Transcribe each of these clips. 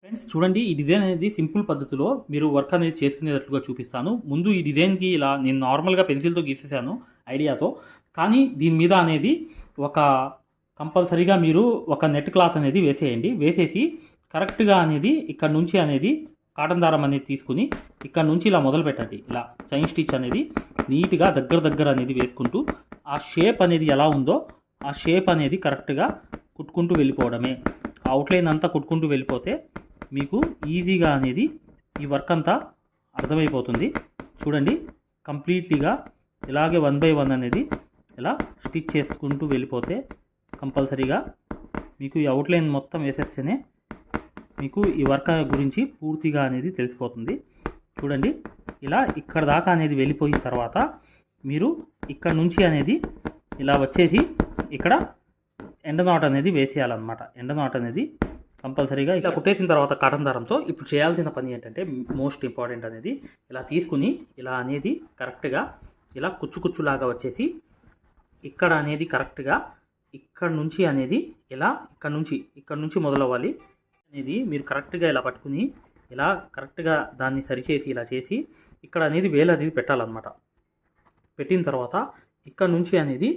Friends చూడండి, ఈ design అనేది సింపుల్ పద్ధతిలో మీరు వర్క్ అనేది చేసుకునేటట్లుగా చూపిస్తాను. ముందు ఈ డిజైన్కి ఇలా నేను నార్మల్గా పెన్సిల్తో గీసేసాను ఐడియాతో. కానీ దీని మీద అనేది ఒక కంపల్సరీగా మీరు ఒక నెట్ క్లాత్ అనేది వేసేయండి. వేసేసి కరెక్ట్గా అనేది ఇక్కడ నుంచి అనేది కాటన్ దారం అనేది తీసుకుని ఇక్కడ నుంచి ఇలా మొదలు పెట్టండి. ఇలా చైన్ స్టిచ్ అనేది నీట్గా దగ్గర అనేది వేసుకుంటూ ఆ షేప్ అనేది ఎలా ఉందో ఆ షేప్ అనేది కరెక్ట్గా కుట్టుకుంటూ వెళ్ళిపోవడమే. ఆ అవుట్లైన్ అంతా కుట్టుకుంటూ వెళ్ళిపోతే మీకు ఈజీగా అనేది ఈ వర్క్ అంతా అర్థమైపోతుంది. చూడండి, కంప్లీట్లీగా ఇలాగే 1 బై 1 అనేది ఇలా స్టిచ్ చేసుకుంటూ వెళ్ళిపోతే కంపల్సరీగా మీకు ఈ అవుట్లైన్ మొత్తం వేసేస్తేనే మీకు ఈ వర్క్ గురించి పూర్తిగా అనేది తెలిసిపోతుంది. చూడండి, ఇలా ఇక్కడ దాకా అనేది వెళ్ళిపోయిన తర్వాత మీరు ఇక్కడ నుంచి అనేది ఇలా వచ్చేసి ఇక్కడ ఎండ నాట్ అనేది వేసేయాలన్నమాట. ఎండ నాట్ అనేది కంపల్సరీగా ఇలా కుట్టేసిన తర్వాత కాటన్ దారంతో ఇప్పుడు చేయాల్సిన పని ఏంటంటే మోస్ట్ ఇంపార్టెంట్ అనేది ఇలా తీసుకుని ఇలా అనేది కరెక్ట్గా ఇలా కుచ్చులాగా వచ్చేసి ఇక్కడ అనేది కరెక్ట్గా ఇక్కడ నుంచి అనేది ఇలా ఇక్కడ నుంచి మొదలవ్వాలి అనేది మీరు కరెక్ట్గా ఇలా పట్టుకుని ఇలా కరెక్ట్గా దాన్ని సరిచేసి ఇలా చేసి ఇక్కడ అనేది వేలు అనేది పెట్టాలన్నమాట. పెట్టిన తర్వాత ఇక్కడ నుంచి అనేది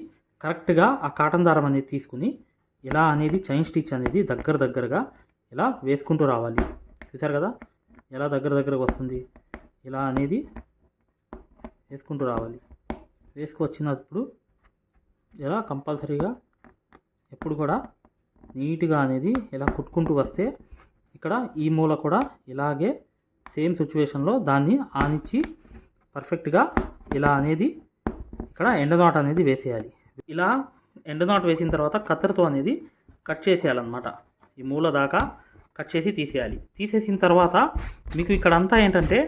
కరెక్ట్గా ఆ కాటన్ దారం అనేది తీసుకుని ఇలా అనేది చైన్ స్టిచ్ అనేది దగ్గరగా ఇలా వేసుకుంటూ రావాలి. చూసారు కదా ఎలా దగ్గరగా వస్తుంది. ఇలా అనేది వేసుకుంటూ రావాలి. వేసుకొచ్చినప్పుడు ఇలా కంపల్సరీగా ఎప్పుడు కూడా నీట్గా అనేది ఇలా కుట్టుకుంటూ వస్తే ఇక్కడ ఈ మూల కూడా ఇలాగే సేమ్ సిచ్యువేషన్లో దాన్ని ఆనిచ్చి పర్ఫెక్ట్గా ఇలా అనేది ఇక్కడ ఎండ నాట్ అనేది వేసేయాలి. ఇలా ఎండ నాట్ వేసిన తర్వాత కత్తెరతో అనేది కట్ చేసేయాలన్నమాట. ఈ మూల దాకా కట్ చేసి తీసేయాలి. తీసేసిన తర్వాత మీకు ఇక్కడ అంతా ఏంటంటే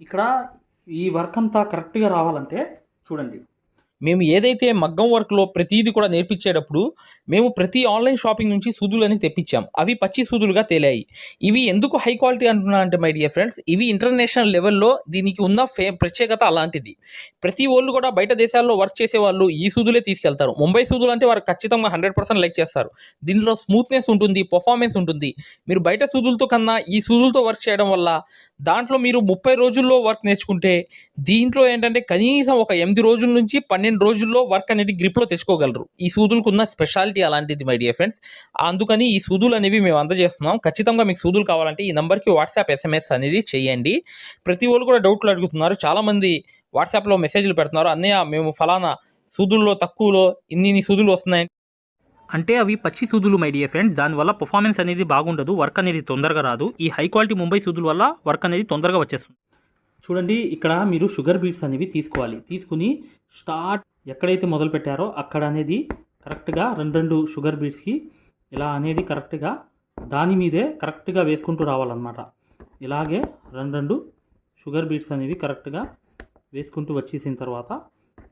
ఇక్కడ ఈ వర్క్ అంతా కరెక్ట్గా రావాలంటే చూడండి, మేము ఏదైతే మగ్గం వర్క్లో ప్రతిదీ కూడా నేర్పించేటప్పుడు మేము ప్రతి ఆన్లైన్ షాపింగ్ నుంచి సూదులని తెప్పించాం. అవి పచ్చి సూదులుగా తేలాయి. ఇవి ఎందుకు హై క్వాలిటీ అంటున్నా అంటే మై డియర్ ఫ్రెండ్స్, ఇవి ఇంటర్నేషనల్ లెవెల్లో దీనికి ఉన్న ప్రత్యేకత అలాంటిది. ప్రతి వాళ్ళు కూడా బయట దేశాల్లో వర్క్ చేసే వాళ్ళు ఈ సూదులే తీసుకెళ్తారు. ముంబై సూదులు అంటే వారు ఖచ్చితంగా 100% లైక్ చేస్తారు. దీనిలో స్మూత్నెస్ ఉంటుంది, పర్ఫార్మెన్స్ ఉంటుంది. మీరు బయట సూదులతో కన్నా ఈ సూదులతో వర్క్ చేయడం వల్ల దాంట్లో మీరు 30 రోజుల్లో వర్క్ నేర్చుకుంటే దీంట్లో ఏంటంటే కనీసం ఒక 8 రోజుల నుంచి 12 రోజుల్లో వర్క్ అనేది గ్రిప్లో తెచ్చుకోగలరు. ఈ సూదులకు ఉన్న స్పెషాలిటీ అలాంటిది మై డియర్ ఫ్రెండ్స్. అందుకని ఈ సూదులు అనేవి మేము అందజేస్తున్నాం. ఖచ్చితంగా మీకు సూదులు కావాలంటే ఈ నెంబర్కి వాట్సాప్ SMS అనేది చేయండి. ప్రతి వాళ్ళు కూడా డౌట్లు అడుగుతున్నారు. చాలామంది వాట్సాప్లో మెసేజ్లు పెడుతున్నారు, అన్నయ్య మేము ఫలానా సూదుల్లో తక్కువలో ఇన్ని సూదులు వస్తున్నాయి అంటే అవి పచ్చి సూదులు మై డియర్ ఫ్రెండ్స్. దానివల్ల పర్ఫార్మెన్స్ అనేది బాగుండదు, వర్క్ అనేది తొందరగా రాదు. ఈ హై క్వాలిటీ ముంబై సూదుల వల్ల వర్క్ అనేది తొందరగా వచ్చేస్తుంది. చూడండి, ఇక్కడ మీరు షుగర్ బీట్స్ అనేవి తీసుకోవాలి. తీసుకుని స్టార్ట్ ఎక్కడైతే మొదలు పెట్టారో అక్కడ అనేది కరెక్ట్గా రెండు షుగర్ బీట్స్కి ఇలా అనేది కరెక్ట్గా దాని మీదే కరెక్ట్గా వేసుకుంటూ రావాలన్నమాట. ఇలాగే రెండు షుగర్ బీట్స్ అనేవి కరెక్ట్గా వేసుకుంటూ వచ్చేసిన తర్వాత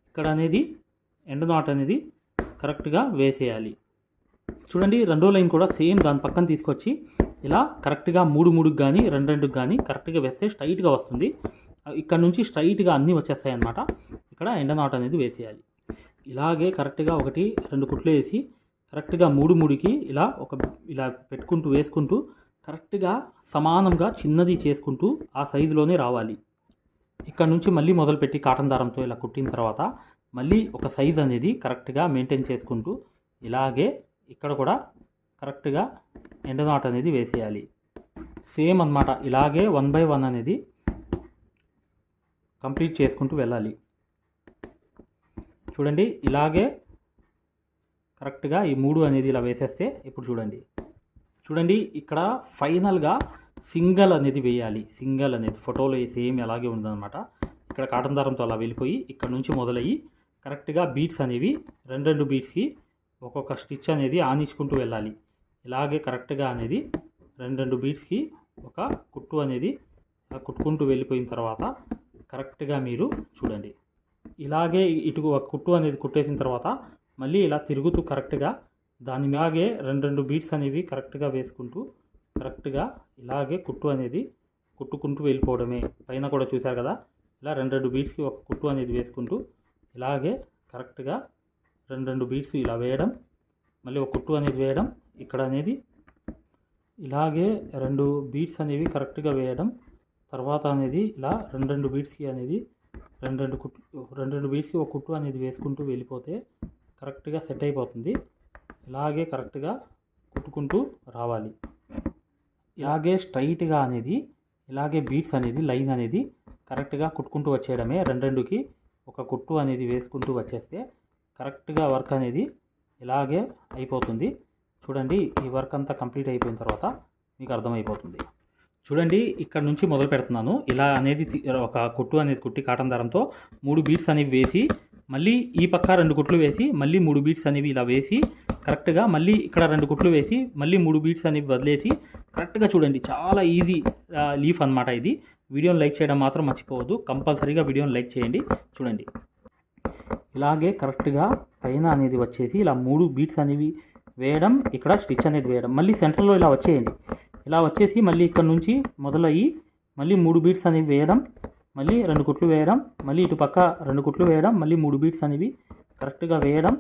ఇక్కడ అనేది ఎండ్ నాట్ అనేది కరెక్ట్గా వేసేయాలి. చూడండి, రెండో లైన్ కూడా సేమ్ దాని పక్కన తీసుకొచ్చి ఇలా కరెక్ట్గా 3 కానీ 2 కానీ కరెక్ట్గా వేస్తే స్ట్రైట్గా వస్తుంది. ఇక్కడ నుంచి స్ట్రైట్గా అన్నీ వచ్చేస్తాయి అన్నమాట. ఇక్కడ ఎండ నాట్ అనేది వేసేయాలి. ఇలాగే కరెక్ట్గా 1-2 కుట్లు వేసి కరెక్ట్గా 3కి ఇలా పెట్టుకుంటూ వేసుకుంటూ కరెక్ట్గా సమానంగా చిన్నది చేసుకుంటూ ఆ సైజులోనే రావాలి. ఇక్కడ నుంచి మళ్ళీ మొదలుపెట్టి కాటన్ దారంతో ఇలా కుట్టిన తర్వాత మళ్ళీ ఒక సైజ్ అనేది కరెక్ట్గా మెయింటైన్ చేసుకుంటూ ఇలాగే ఇక్కడ కూడా కరెక్ట్గా ఎండ నాట్ అనేది వేసేయాలి. సేమ్ అన్నమాట. ఇలాగే 1 బై 1 అనేది కంప్లీట్ చేసుకుంటూ వెళ్ళాలి. చూడండి, ఇలాగే కరెక్ట్గా ఈ 3 అనేది ఇలా వేసేస్తే ఇప్పుడు చూడండి ఇక్కడ ఫైనల్గా సింగల్ అనేది వేయాలి. సింగల్ అనేది ఫోటోలో సేమ్ అలాగే ఉందన్నమాట. ఇక్కడ కాటన్ దారంతో అలా వెళ్ళిపోయి ఇక్కడ నుంచి మొదలయ్యి కరెక్ట్గా బీట్స్ అనేవి 2 బీట్స్కి ఒక్కొక్క స్టిచ్ అనేది ఆనించుకుంటూ వెళ్ళాలి. ఇలాగే కరెక్ట్గా అనేది 2 బీట్స్కి ఒక కుట్టు అనేది కుట్టుకుంటూ వెళ్ళిపోయిన తర్వాత కరెక్ట్గా మీరు చూడండి, ఇలాగే ఇటు ఒక కుట్టు అనేది కుట్టేసిన తర్వాత మళ్ళీ ఇలా తిరుగుతూ కరెక్ట్గా దాని మీదే 2 బీట్స్ అనేవి కరెక్ట్గా వేసుకుంటూ కరెక్ట్గా ఇలాగే కుట్టు అనేది కుట్టుకుంటూ వెళ్ళిపోవడమే. పైన కూడా చూశారు కదా, ఇలా 2 బీట్స్కి ఒక కుట్టు అనేది వేసుకుంటూ ఇలాగే కరెక్ట్గా 2 బీట్స్ ఇలా వేయడం, మళ్ళీ ఒక కుట్టు అనేది వేయడం, ఇక్కడ అనేది ఇలాగే 2 బీట్స్ అనేవి కరెక్ట్గా వేయడం, తర్వాత అనేది ఇలా 2 బీట్స్కి అనేది 2 బీట్స్కి ఒక కుట్టు అనేది వేసుకుంటూ వెళ్ళిపోతే కరెక్ట్గా సెట్ అయిపోతుంది. ఇలాగే కరెక్ట్గా కుట్టుకుంటూ రావాలి. ఇలాగే స్ట్రైట్గా అనేది ఇలాగే బీట్స్ అనేది లైన్ అనేది కరెక్ట్గా కుట్టుకుంటూ వచ్చేయడమే. 2కి ఒక కుట్టు అనేది వేసుకుంటూ వచ్చేస్తే కరెక్ట్గా వర్క్ అనేది ఇలాగే అయిపోతుంది. చూడండి, ఈ వర్క్ అంతా కంప్లీట్ అయిపోయిన తర్వాత మీకు అర్థమైపోతుంది. చూడండి, ఇక్కడ నుంచి మొదలు పెడుతున్నాను. ఇలా అనేది ఒక కుట్టు అనేది కుట్టి కాటన్ దారంతో 3 బీట్స్ అనేవి వేసి, మళ్ళీ ఈ పక్క 2 కుట్లు వేసి, మళ్ళీ 3 బీట్స్ అనేవి ఇలా వేసి కరెక్ట్గా మళ్ళీ ఇక్కడ 2 కుట్లు వేసి, మళ్ళీ 3 బీట్స్ అనేవి వదిలేసి కరెక్ట్గా చూడండి. చాలా ఈజీ లీఫ్ అనమాట ఇది. వీడియోని లైక్ చేయడం మాత్రం మర్చిపోవద్దు. కంపల్సరీగా వీడియోని లైక్ చేయండి. చూడండి, ఇలాగే కరెక్ట్గా పైన అనేది వచ్చేసి ఇలా 3 బీట్స్ అనేవి వేయడం, ఇక్కడ స్టిచ్ అనేది వేయడం, మళ్ళీ సెంటర్లో ఇలా వచ్చేయండి. ఇలా వచ్చేసి మళ్ళీ ఇక్కడ నుంచి మొదలయ్యి మళ్ళీ 3 బీట్స్ అనేవి వేయడం, మళ్ళీ 2 కుట్లు వేయడం, మళ్ళీ ఇటు పక్క 2 కుట్లు వేయడం, మళ్ళీ 3 బీట్స్ అనేవి కరెక్ట్గా వేయడం,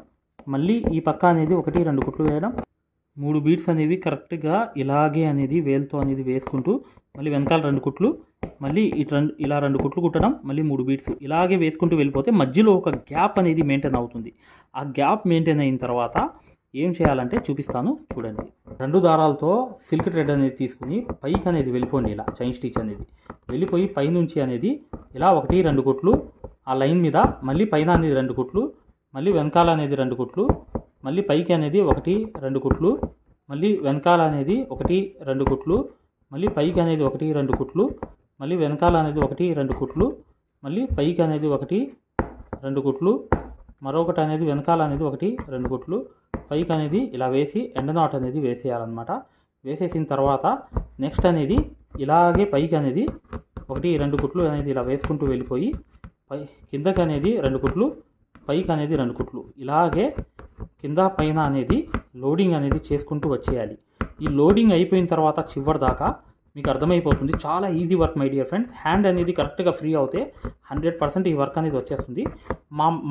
మళ్ళీ ఈ పక్క అనేది 1-2 కుట్లు వేయడం, 3 బీట్స్ అనేవి కరెక్ట్గా ఇలాగే అనేది వేలుతో అనేది వేసుకుంటూ మళ్ళీ వెనకాల 2 కుట్లు, మళ్ళీ ఇలా 2 కుట్లు కుట్టడం, మళ్ళీ 3 బీట్స్ ఇలాగే వేసుకుంటూ వెళ్ళిపోతే మధ్యలో ఒక గ్యాప్ అనేది మెయింటైన్ అవుతుంది. ఆ గ్యాప్ మెయింటైన్ అయిన తర్వాత ఏం చేయాలంటే చూపిస్తాను. చూడండి, 2 దారాలతో సిల్క్ థ్రెడ్ అనేది తీసుకుని పైకి అనేది వెళ్ళిపోండి. ఇలా చైన్ స్టిచ్ అనేది వెళ్ళిపోయి పైనుంచి అనేది ఇలా 1-2 కుట్లు ఆ లైన్ మీద, మళ్ళీ పైన అనేది 2 కుట్లు, మళ్ళీ వెనకాల అనేది 2 కుట్లు, మళ్ళీ పైకి అనేది 1-2 కుట్లు, మళ్ళీ వెనకాల అనేది 1-2 కుట్లు, మళ్ళీ పైకి అనేది 1-2 కుట్లు, మళ్ళీ వెనకాల అనేది 1-2 కుట్లు, మళ్ళీ పైకి అనేది 1-2 కుట్లు, మరొకటి అనేది వెనకాల అనేది 1-2 కుట్లు, పైకి అనేది ఇలా వేసి ఎండ్ నాట్ అనేది వేసేయాలన్నమాట. వేసేసిన తర్వాత నెక్స్ట్ అనేది ఇలాగే పైకి అనేది 1-2 కుట్లు అనేది ఇలా వేసుకుంటూ వెళ్ళిపోయి కిందకి అనేది 2 కుట్లు, పైకి అనేది 2 కుట్లు, ఇలాగే కింద పైన అనేది లోడింగ్ అనేది చేసుకుంటూ వచ్చేయాలి. ఈ లోడింగ్ అయిపోయిన తర్వాత చివరి దాకా మీకు అర్థమైపోతుంది. చాలా easy work my dear friends. Hand అనేది కరెక్ట్గా ఫ్రీ అవుతే 100% ఈ వర్క్ అనేది వచ్చేస్తుంది.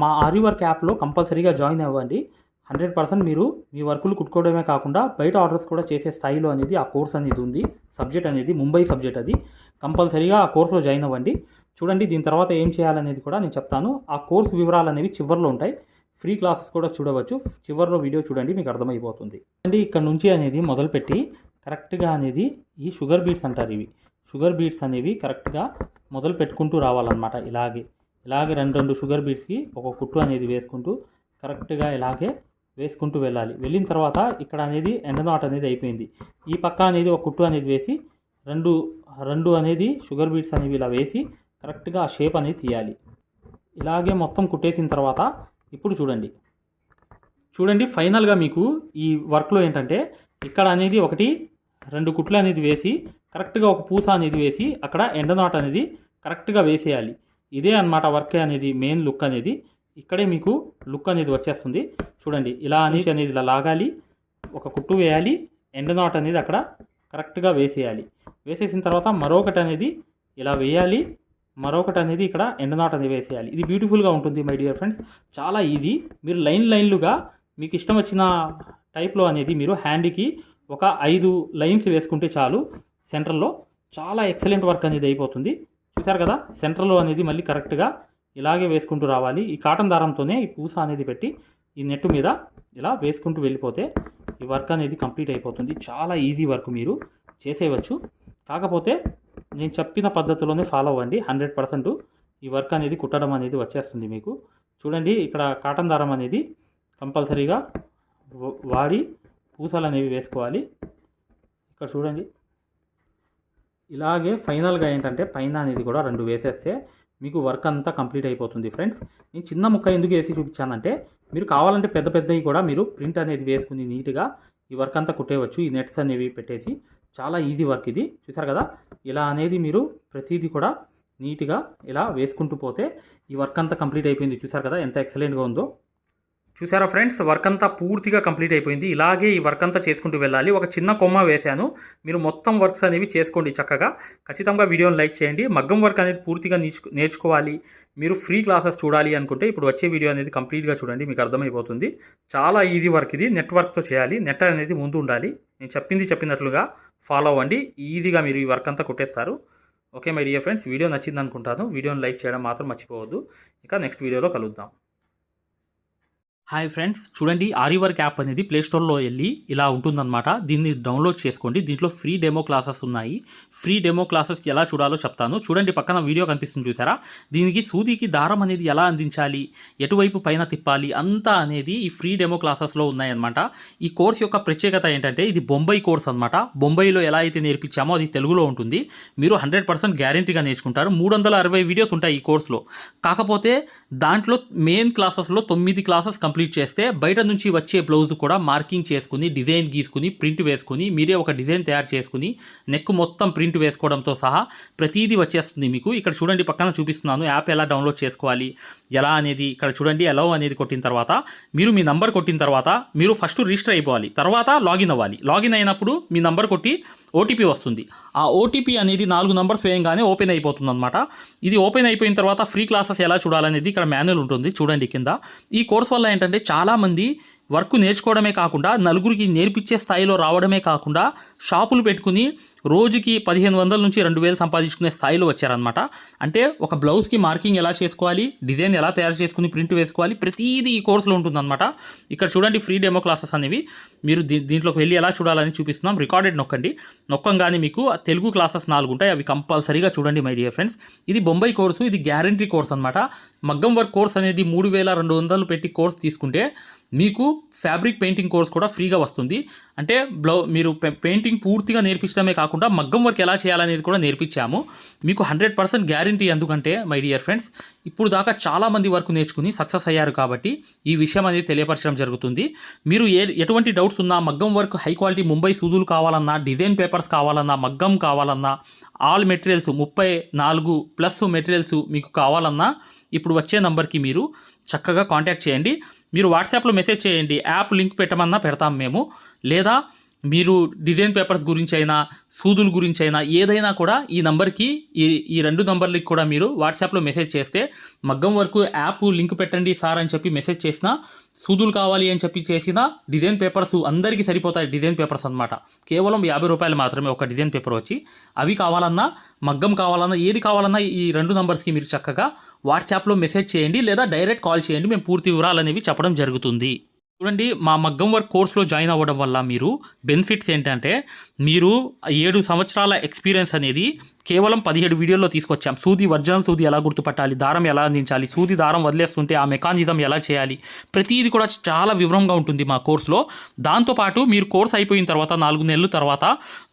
మా ఆరి వర్క్ యాప్లో కంపల్సరీగా జాయిన్ అవ్వండి. 100% మీరు మీ వర్కులు కుట్టుకోవడమే కాకుండా బయట ఆర్డర్స్ కూడా చేసే స్థాయిలో అనేది ఆ కోర్స్ అనేది ఉంది. సబ్జెక్ట్ అనేది ముంబై సబ్జెక్ట్ అది. కంపల్సరీగా ఆ కోర్సులో జాయిన్ అవ్వండి. చూడండి, దీని తర్వాత ఏం చేయాలనేది కూడా నేను చెప్తాను. ఆ కోర్సు వివరాలు అనేవి చివరిలో ఉంటాయి. ఫ్రీ క్లాసెస్ కూడా చూడవచ్చు. చివరిలో వీడియో చూడండి, మీకు అర్థమైపోతుంది. అండి, ఇక్కడ నుంచి అనేది మొదలుపెట్టి కరెక్ట్గా అనేది ఈ షుగర్ బీట్స్ అంటారు. ఇవి షుగర్ బీట్స్ అనేవి కరెక్ట్గా మొదలు పెట్టుకుంటూ రావాలన్నమాట. ఇలాగే 2 షుగర్ బీట్స్కి ఒక కుట్టు అనేది వేసుకుంటూ కరెక్ట్గా ఇలాగే వేసుకుంటూ వెళ్ళాలి. వెళ్ళిన తర్వాత ఇక్కడ అనేది ఎండ్ నాట్ అనేది అయిపోయింది. ఈ పక్క అనేది ఒక కుట్టు అనేది వేసి 2 అనేది షుగర్ బీట్స్ అనేవి ఇలా వేసి కరెక్ట్గా ఆ షేప్ అనేది తీయాలి. ఇలాగే మొత్తం కుట్టేసిన తర్వాత ఇప్పుడు చూడండి ఫైనల్గా మీకు ఈ వర్క్లో ఏంటంటే ఇక్కడ అనేది 1-2 కుట్లు అనేది వేసి కరెక్ట్గా ఒక పూస అనేది వేసి అక్కడ ఎండ్ నాట్ అనేది కరెక్ట్గా వేసేయాలి. ఇదే అన్నమాట వర్క్ అనేది మెయిన్ లుక్ అనేది. ఇక్కడే మీకు లుక్ అనేది వచ్చేస్తుంది. చూడండి, ఇలా అనేది ఇలా లాగాలి, ఒక కుట్టు వేయాలి, ఎండ్ నాట్ అనేది అక్కడ కరెక్ట్గా వేసేయాలి. వేసేసిన తర్వాత మరొకటి అనేది ఇలా వేయాలి, మరొకటి అనేది ఇక్కడ ఎండ్ నాట్ అనేది వేసేయాలి. ఇది బ్యూటిఫుల్గా ఉంటుంది మై డియర్ ఫ్రెండ్స్. చాలా ఈజీ. మీరు లైన్లుగా మీకు ఇష్టం వచ్చిన టైప్లో అనేది మీరు హ్యాండ్కి ఒక 5 లైన్స్ వేసుకుంటే చాలు. సెంటర్లో చాలా ఎక్సలెంట్ వర్క్ అనేది అయిపోతుంది. చూసారు కదా, సెంటర్లో అనేది మళ్ళీ కరెక్ట్గా ఇలాగే వేసుకుంటూ రావాలి. ఈ కాటన్ దారంతోనే ఈ పూస అనేది పెట్టి ఈ నెట్ మీద ఇలా వేసుకుంటూ వెళ్ళిపోతే ఈ వర్క్ అనేది కంప్లీట్ అయిపోతుంది. చాలా ఈజీ వర్క్, మీరు చేసేయవచ్చు. కాకపోతే నేను చెప్పిన పద్ధతిలోనే ఫాలో అవ్వండి. 100% ఈ వర్క్ అనేది కుట్టడం అనేది వచ్చేస్తుంది మీకు. చూడండి, ఇక్కడ కాటన్ దారం అనేది కంపల్సరీగా వాడి పూసలు అనేవి వేసుకోవాలి. ఇక్కడ చూడండి, ఇలాగే ఫైనల్గా ఏంటంటే పైన అనేది కూడా 2 వేసేస్తే మీకు వర్క్ అంతా కంప్లీట్ అయిపోతుంది ఫ్రెండ్స్. నేను చిన్న ముక్క ఎందుకు వేసి చూపించానంటే మీరు కావాలంటే పెద్దవి కూడా మీరు ప్రింట్ అనేది వేసుకుని నీట్గా ఈ వర్క్ అంతా కుట్టేయవచ్చు. ఈ నెట్స్ అనేవి పెట్టేసి చాలా ఈజీ వర్క్ ఇది. చూసారు కదా, ఇలా అనేది మీరు ప్రతిదీ కూడా నీట్గా ఇలా వేసుకుంటూ పోతే ఈ వర్క్ అంతా కంప్లీట్ అయిపోయింది. చూసారు కదా ఎంత ఎక్సలెంట్గా ఉందో. చూసారా ఫ్రెండ్స్, వర్క్ అంతా పూర్తిగా కంప్లీట్ అయిపోయింది. ఇలాగే ఈ వర్క్ అంతా చేసుకుంటూ వెళ్ళాలి. ఒక చిన్న కొమ్మ వేశాను. మీరు మొత్తం వర్క్స్ అనేవి చేసుకోండి చక్కగా. ఖచ్చితంగా వీడియోని లైక్ చేయండి. మగ్గం వర్క్ అనేది పూర్తిగా నేర్చుకోవాలి, మీరు ఫ్రీ క్లాసెస్ చూడాలి అనుకుంటే ఇప్పుడు వచ్చే వీడియో అనేది కంప్లీట్గా చూడండి, మీకు అర్థమైపోతుంది. చాలా ఈజీ వర్క్ ఇది. నెట్ వర్క్తో చేయాలి. నెట్ అనేది ముందు ఉండాలి. నేను చెప్పినట్లుగా ఫాలో అవ్వండి. ఈజీగా మీరు ఈ వర్క్ అంతా కొట్టేస్తారు. Okay my dear friends, video నచ్చింది అనుకుంటాను. వీడియోని లైక్ చేయడం మాత్రం మర్చిపోవద్దు. ఇక నెక్స్ట్ వీడియోలో కలుద్దాం. హాయ్ ఫ్రెండ్స్, చూడండి ఆరివర్క్ యాప్ అనేది ప్లే స్టోర్లో వెళ్ళి ఇలా ఉంటుందన్నమాట. దీన్ని డౌన్లోడ్ చేసుకోండి. దీంట్లో ఫ్రీ డెమో క్లాసెస్ ఉన్నాయి. ఫ్రీ డెమో క్లాసెస్ ఎలా చూడాలో చెప్తాను. చూడండి, పక్కన వీడియో కనిపిస్తుంది చూసారా, దీనికి సూదికి దారం అనేది ఎలా అందించాలి, ఎటువైపు పైన తిప్పాలి అంతా అనేది ఈ ఫ్రీ డెమో క్లాసెస్లో ఉన్నాయన్నమాట. ఈ కోర్స్ యొక్క ప్రత్యేకత ఏంటంటే ఇది బొంబాయి కోర్స్ అనమాట. బొంబాయిలో ఎలా అయితే నేర్పించామో అది తెలుగులో ఉంటుంది. మీరు 100% గ్యారంటీగా నేర్చుకుంటారు. 360 వీడియోస్ ఉంటాయి ఈ కోర్సులో. కాకపోతే దాంట్లో మెయిన్ క్లాసెస్లో 9 క్లాసెస్ కంప్లీట్ చేస్తే బయట నుంచి వచ్చే బ్లౌజ్ కూడా మార్కింగ్ చేసుకుని, డిజైన్ గీసుకుని, ప్రింట్ వేసుకుని, మీరే ఒక డిజైన్ తయారు చేసుకుని, నెక్ మొత్తం ప్రింట్ వేసుకోవడంతో సహా ప్రతిదీ వచ్చేస్తుంది మీకు. ఇక్కడ చూడండి, పక్కన చూపిస్తున్నాను యాప్ ఎలా డౌన్లోడ్ చేసుకోవాలి ఎలా అనేది. ఇక్కడ చూడండి, అలౌ అనేది కొట్టిన తర్వాత మీరు మీ నంబర్ కొట్టిన తర్వాత మీరు ఫస్ట్ రిజిస్టర్ అయిపోవాలి, తర్వాత లాగిన్ అవ్వాలి. లాగిన్ అయినప్పుడు మీ నంబర్ కొట్టి ఓటీపీ వస్తుంది. ఆ ఓటీపీ అనేది 4 నంబర్స్ వేయంగానే ఓపెన్ అయిపోతుంది అనమాట. ఇది ఓపెన్ అయిపోయిన తర్వాత ఫ్రీ క్లాసెస్ ఎలా చూడాలనేది ఇక్కడ మాన్యువల్ ఉంటుంది చూడండి కింద. ఈ కోర్స్ వల్ల ఏంటంటే చాలామంది వర్క్ నేర్చుకోవడమే కాకుండా నలుగురికి నేర్పించే స్థాయిలో రావడమే కాకుండా షాపులు పెట్టుకుని రోజుకి 1500 నుంచి 2000 సంపాదించుకునే స్థాయిలో వచ్చారనమాట. అంటే ఒక బ్లౌజ్కి మార్కింగ్ ఎలా చేసుకోవాలి, డిజైన్ ఎలా తయారు చేసుకుని ప్రింట్ వేసుకోవాలి, ప్రతిదీ ఈ కోర్సులో ఉంటుందన్నమాట. ఇక్కడ చూడండి ఫ్రీ డెమో క్లాసెస్ అనేవి మీరు దీంట్లోకి వెళ్ళి ఎలా చూడాలని చూపిస్తున్నాం. రికార్డెడ్ నొక్కంగానే మీకు తెలుగు క్లాసెస్ 4 ఉంటాయి. అవి కంపల్సరీగా చూడండి మై డియర్ ఫ్రెండ్స్. ఇది బొంబాయి కోర్సు, ఇది గ్యారంటీ కోర్స్ అనమాట. మగ్గం వర్క్ కోర్స్ అనేది 3200 పెట్టి కోర్స్ తీసుకుంటే మీకు ఫ్యాబ్రిక్ పెయింటింగ్ కోర్స్ కూడా ఫ్రీగా వస్తుంది. అంటే మీరు పెయింటింగ్ పూర్తిగా నేర్పించడమే కాకుండా మగ్గం వర్క్ ఎలా చేయాలనేది కూడా నేర్పించాము మీకు. 100% గ్యారంటీ. ఎందుకంటే మై డియర్ ఫ్రెండ్స్, ఇప్పుడు దాకా చాలామంది వర్క్ నేర్చుకుని సక్సెస్ అయ్యారు కాబట్టి ఈ విషయం అనేది తెలియపరచడం జరుగుతుంది. మీరు ఎటువంటి డౌట్స్ ఉన్నా, మగ్గం వర్క్ హై క్వాలిటీ ముంబై సూదులు కావాలన్నా, డిజైన్ పేపర్స్ కావాలన్నా, మగ్గం కావాలన్నా, ఆల్ మెటీరియల్స్ 34+ మెటీరియల్స్ మీకు కావాలన్నా ఇప్పుడు వచ్చే నంబర్కి మీరు చక్కగా కాంటాక్ట్ చేయండి. మీరు వాట్సాప్లో మెసేజ్ చేయండి, యాప్ లింక్ పెట్టమన్నా పెడతాం మేము. లేదా మీరు డిజైన్ పేపర్స్ గురించి అయినా, సూదుల గురించి అయినా ఏదైనా కూడా ఈ నంబర్కి, ఈ 2 నంబర్లకి కూడా మీరు వాట్సాప్లో మెసేజ్ చేస్తే మగ్గం వరకు యాప్ లింక్ పెట్టండి సార్ అని చెప్పి మెసేజ్ చేసినా, సూదులు కావాలి అని చెప్పి చేసిన, డిజైన్ పేపర్స్ అందరికీ సరిపోతాయి. డిజైన్ పేపర్స్ అనమాట కేవలం 50 రూపాయలు మాత్రమే ఒక డిజైన్ పేపర్ వచ్చి. అవి కావాలన్నా, మగ్గం కావాలన్నా, ఏది కావాలన్నా ఈ 2 నంబర్స్కి మీరు చక్కగా వాట్సాప్లో మెసేజ్ చేయండి లేదా డైరెక్ట్ కాల్ చేయండి. మేము పూర్తి వివరాలు అనేవి చెప్పడం జరుగుతుంది. చూడండి, మా మగ్గం వర్క్ కోర్స్లో జాయిన్ అవ్వడం వల్ల మీరు బెనిఫిట్స్ ఏంటంటే, మీరు 7 సంవత్సరాల ఎక్స్పీరియన్స్ అనేది కేవలం 17 వీడియోల్లో తీసుకొచ్చాం. సూది, ఒరిజినల్ సూది ఎలా గుర్తుపట్టాలి, దారం ఎలా అందించాలి, సూది దారం వదిలేస్తుంటే ఆ మెకానిజం ఎలా చేయాలి, ప్రతిదీ కూడా చాలా వివరంగా ఉంటుంది మా కోర్సులో. దాంతోపాటు మీరు కోర్స్ అయిపోయిన తర్వాత 4 నెలల తర్వాత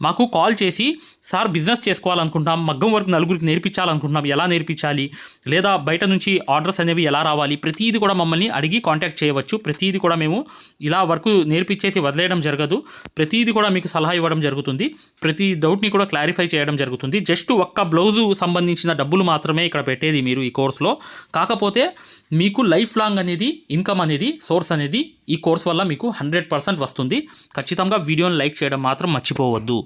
మాకు కాల్ చేసి, సార్ బిజినెస్ చేసుకోవాలనుకుంటున్నాం, మగ్గం వర్క్ నలుగురికి నేర్పించాలనుకుంటున్నాం, ఎలా నేర్పించాలి, లేదా బయట నుంచి ఆర్డర్స్ అనేవి ఎలా రావాలి, ప్రతిదీ కూడా మమ్మల్ని అడిగి కాంటాక్ట్ చేయవచ్చు. ప్రతిదీ కూడా మేము ఇలా వర్క్ నేర్పించేసి వదిలేయడం జరగదు. ప్రతిదీ కూడా మీకు సలహా ఇవ్వడం జరుగుతుంది. ప్రతి డౌట్ని కూడా క్లారిఫై చేయడం జరుగుతుంది. జస్ట్ ఒక్క బ్లౌజు సంబంధించిన డబ్బులు మాత్రమే ఇక్కడ పెట్టేది మీరు ఈ కోర్సులో. కాకపోతే మీకు లైఫ్ లాంగ్ అనేది ఇన్కమ్ అనేది, సోర్స్ అనేది ఈ కోర్స్ వల్ల మీకు 100% వస్తుంది. ఖచ్చితంగా వీడియోని లైక్ చేయడం మాత్రం మర్చిపోవద్దు.